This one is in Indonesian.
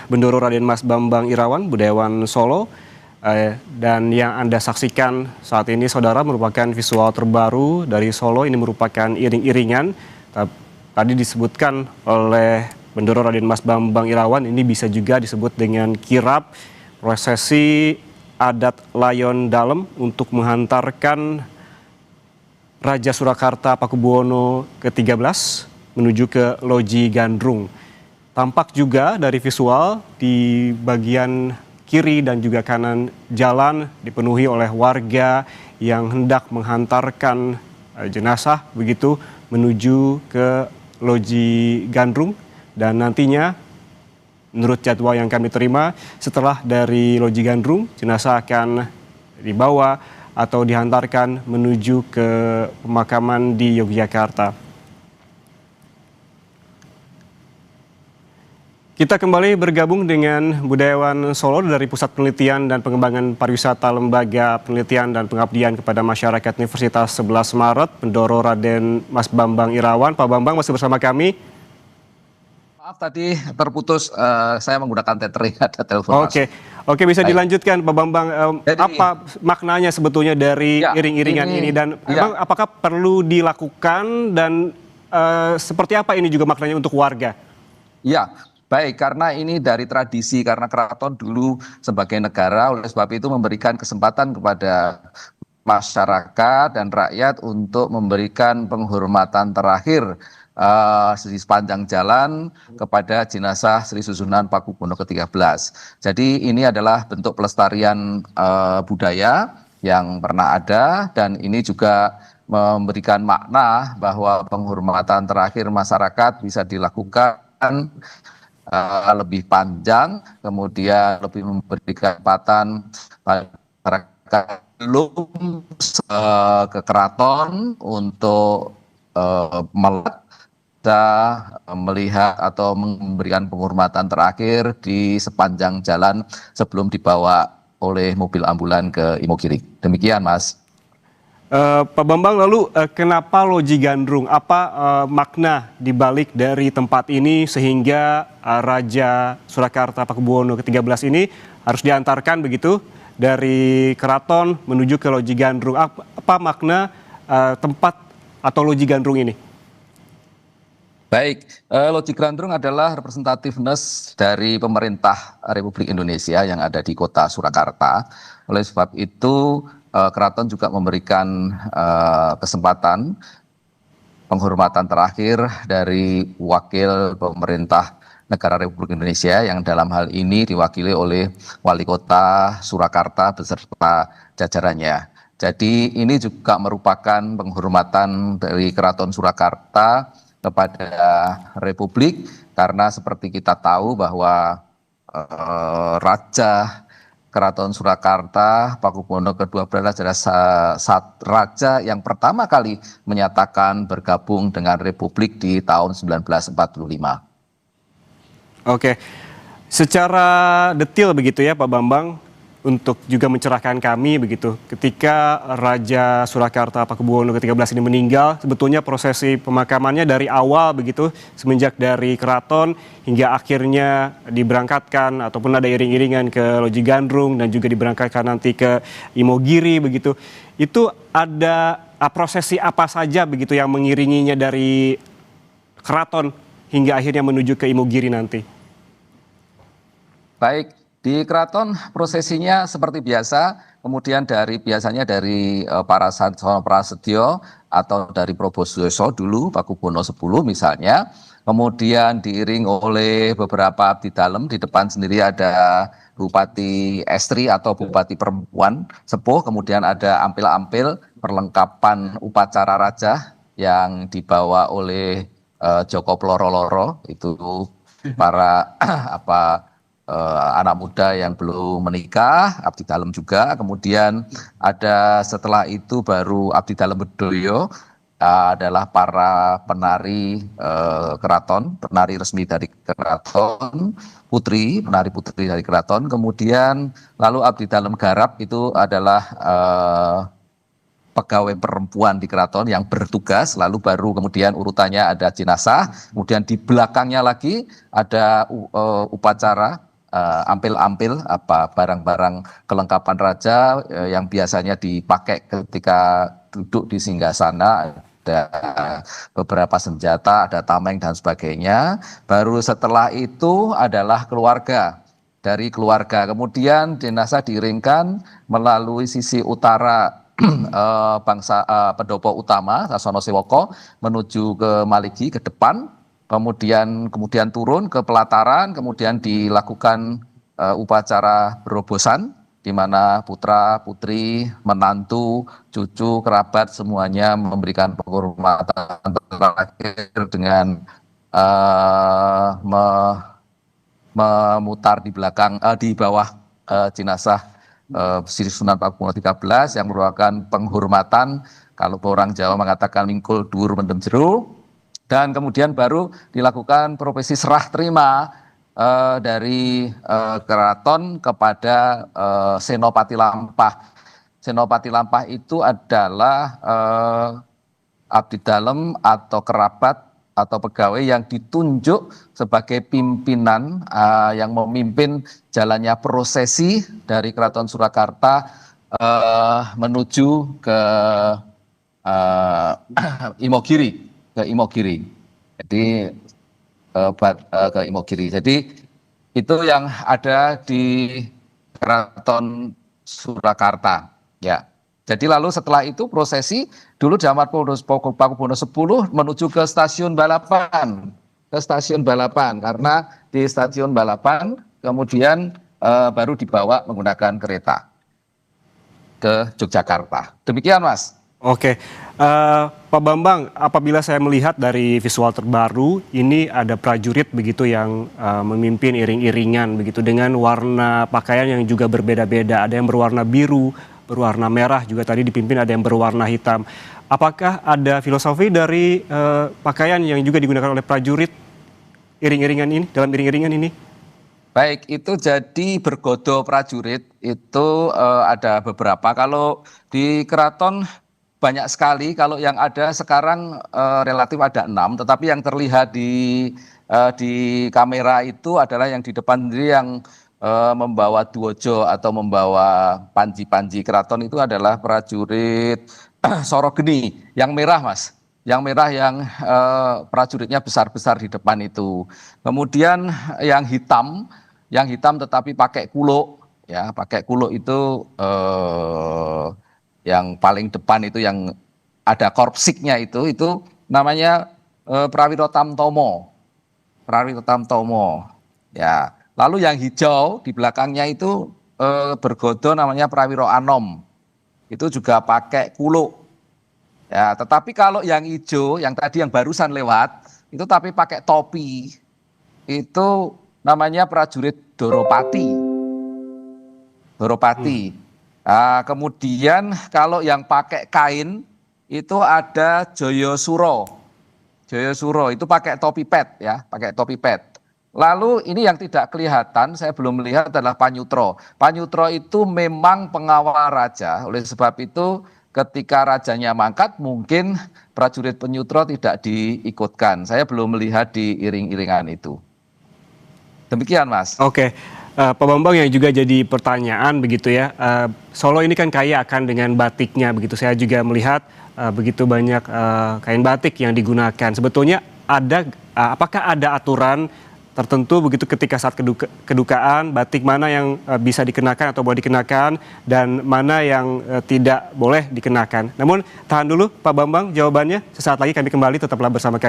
Bendoro Raden Mas Bambang Irawan, Budayawan Solo, dan yang Anda saksikan saat ini, saudara, merupakan visual terbaru dari Solo. Ini merupakan iring-iringan. Tadi disebutkan oleh Bendoro Raden Mas Bambang Irawan, ini bisa juga disebut dengan kirap, prosesi adat Layon Dalem untuk menghantarkan Raja Surakarta Pakubuwono ke-13 menuju ke Loji Gandrung. Tampak juga dari visual di bagian kiri dan juga kanan jalan dipenuhi oleh warga yang hendak menghantarkan jenazah begitu menuju ke Loji Gandrung, dan nantinya menurut jadwal yang kami terima setelah dari Loji Gandrung jenazah akan dibawa atau dihantarkan menuju ke pemakaman di Yogyakarta. Kita kembali bergabung dengan Budayawan Solo dari Pusat Penelitian dan Pengembangan Pariwisata Lembaga Penelitian dan Pengabdian kepada Masyarakat Universitas 11 Maret, Bendoro Raden Mas Bambang Irawan. Pak Bambang masih bersama kami. Maaf tadi terputus, saya menggunakan tethering, ada telepon masuk. Oke, bisa dilanjutkan Pak Bambang. Apa maknanya sebetulnya dari iring-iringan ini dan memang apakah perlu dilakukan dan seperti apa ini juga maknanya untuk warga? Ya, baik, karena ini dari tradisi, karena keraton dulu sebagai negara, oleh sebab itu memberikan kesempatan kepada masyarakat dan rakyat untuk memberikan penghormatan terakhir di sepanjang jalan kepada jenazah Sri Susunan Pakubuwono ke-13. Jadi ini adalah bentuk pelestarian budaya yang pernah ada, dan ini juga memberikan makna bahwa penghormatan terakhir masyarakat bisa dilakukan lebih panjang, kemudian lebih memberikan kesempatan masyarakat belum ke keraton untuk melihat atau memberikan penghormatan terakhir di sepanjang jalan sebelum dibawa oleh mobil ambulan ke Imogiri. Demikian, Mas. Pak Bambang, lalu kenapa Loji Gandrung? Apa makna dibalik dari tempat ini sehingga Raja Surakarta Pakubuwono ke-13 ini harus diantarkan begitu dari keraton menuju ke Loji Gandrung? Apa makna tempat atau Loji Gandrung ini? Baik, Loji Gandrung adalah representativeness dari pemerintah Republik Indonesia yang ada di kota Surakarta. Oleh sebab itu, keraton juga memberikan kesempatan penghormatan terakhir dari wakil pemerintah negara Republik Indonesia yang dalam hal ini diwakili oleh Wali Kota Surakarta beserta jajarannya. Jadi ini juga merupakan penghormatan dari Keraton Surakarta kepada Republik, karena seperti kita tahu bahwa Raja Keraton Surakarta Pakubuwono ke-12 adalah raja yang pertama kali menyatakan bergabung dengan Republik di tahun 1945. Oke, secara detail begitu ya Pak Bambang, untuk juga mencerahkan kami begitu, ketika Raja Surakarta Pakubuwono ke-13 ini meninggal, sebetulnya prosesi pemakamannya dari awal begitu, semenjak dari keraton hingga akhirnya diberangkatkan ataupun ada iring-iringan ke Loji Gandrung dan juga diberangkatkan nanti ke Imogiri begitu, itu ada prosesi apa saja begitu yang mengiringinya dari keraton hingga akhirnya menuju ke Imogiri nanti? Baik, di keraton prosesinya seperti biasa, kemudian biasanya dari para Sancana Prasetyo atau dari Probosyoso dulu, Pakubuwono 10 misalnya, kemudian diiring oleh beberapa abdi dalem. Di depan sendiri ada Bupati Estri atau Bupati Perempuan Sepuh, kemudian ada ampil-ampil perlengkapan upacara raja yang dibawa oleh Joko Ploro-loro, itu para anak muda yang belum menikah, abdi dalem juga. Kemudian ada setelah itu baru abdi dalem bedoyo, adalah para penari keraton, penari resmi dari keraton, penari putri dari keraton. Kemudian lalu abdi dalem garap itu adalah pegawai perempuan di keraton yang bertugas, lalu baru kemudian urutannya ada jenazah, kemudian di belakangnya lagi ada upacara ampil-ampil apa barang-barang kelengkapan raja yang biasanya dipakai ketika duduk di singgasana, ada beberapa senjata, ada tameng dan sebagainya. Baru setelah itu adalah keluarga. Dari keluarga kemudian jenazah diiringkan melalui sisi utara bangsa pendopo utama Sasono Sewoko menuju ke Maligi ke depan, kemudian turun ke pelataran, kemudian dilakukan upacara berobosan di mana putra putri menantu cucu kerabat semuanya memberikan penghormatan terakhir dengan memutar di belakang di bawah jenazah Sri Sunan Pakubuwono XIII yang merupakan penghormatan, kalau orang Jawa mengatakan mingkul dhuwur mendem jero, dan kemudian baru dilakukan profesi serah terima dari keraton kepada Senopati Lampah. Senopati Lampah itu adalah abdi dalem atau kerabat atau pegawai yang ditunjuk sebagai pimpinan yang memimpin jalannya prosesi dari Keraton Surakarta menuju ke Imogiri, Jadi ke Imogiri. Jadi itu yang ada di Keraton Surakarta, ya. Jadi lalu setelah itu prosesi dulu zaman Pakubuwono X menuju ke stasiun balapan, karena di stasiun balapan kemudian baru dibawa menggunakan kereta ke Yogyakarta. Demikian, Mas. Oke, Pak Bambang, apabila saya melihat dari visual terbaru, ini ada prajurit begitu yang memimpin iring-iringan begitu dengan warna pakaian yang juga berbeda-beda. Ada yang berwarna biru, berwarna merah, juga tadi dipimpin ada yang berwarna hitam. Apakah ada filosofi dari pakaian yang juga digunakan oleh prajurit iring-iringan ini, dalam iring-iringan ini? Baik, itu jadi bergodo prajurit itu ada beberapa. Kalau di keraton banyak sekali, kalau yang ada sekarang relatif ada 6, tetapi yang terlihat di kamera itu adalah yang di depan sendiri yang membawa duojo atau membawa panji-panji keraton itu adalah prajurit Sorogeni yang merah, Mas. Yang merah yang prajuritnya besar-besar di depan itu. Kemudian yang hitam tetapi pakai kuluk, ya, pakai kuluk itu yang paling depan itu yang ada korpsiknya itu namanya Prawiro Tamtomo. Prawiro Tamtomo. Ya. Lalu yang hijau di belakangnya itu bergodo namanya Prawiro Anom. Itu juga pakai kuluk. Ya, tetapi kalau yang hijau, yang tadi yang barusan lewat, itu tapi pakai topi. Itu namanya prajurit Doropati. Nah, kemudian kalau yang pakai kain, itu ada Joyosuro. Joyosuro itu pakai topi pet, ya, pakai topi pet. Lalu ini yang tidak kelihatan, saya belum melihat adalah Panyutro. Panyutro itu memang pengawal raja, oleh sebab itu ketika rajanya mangkat mungkin prajurit Panyutro tidak diikutkan. Saya belum melihat di iring-iringan itu. Demikian, Mas. Oke, Pak Bambang, yang juga jadi pertanyaan begitu ya, Solo ini kan kaya akan dengan batiknya begitu. Saya juga melihat begitu banyak kain batik yang digunakan. Sebetulnya apakah ada aturan tertentu begitu ketika saat kedukaan, batik mana yang bisa dikenakan atau boleh dikenakan dan mana yang tidak boleh dikenakan? Namun tahan dulu Pak Bambang jawabannya, sesaat lagi kami kembali, tetaplah bersama kami.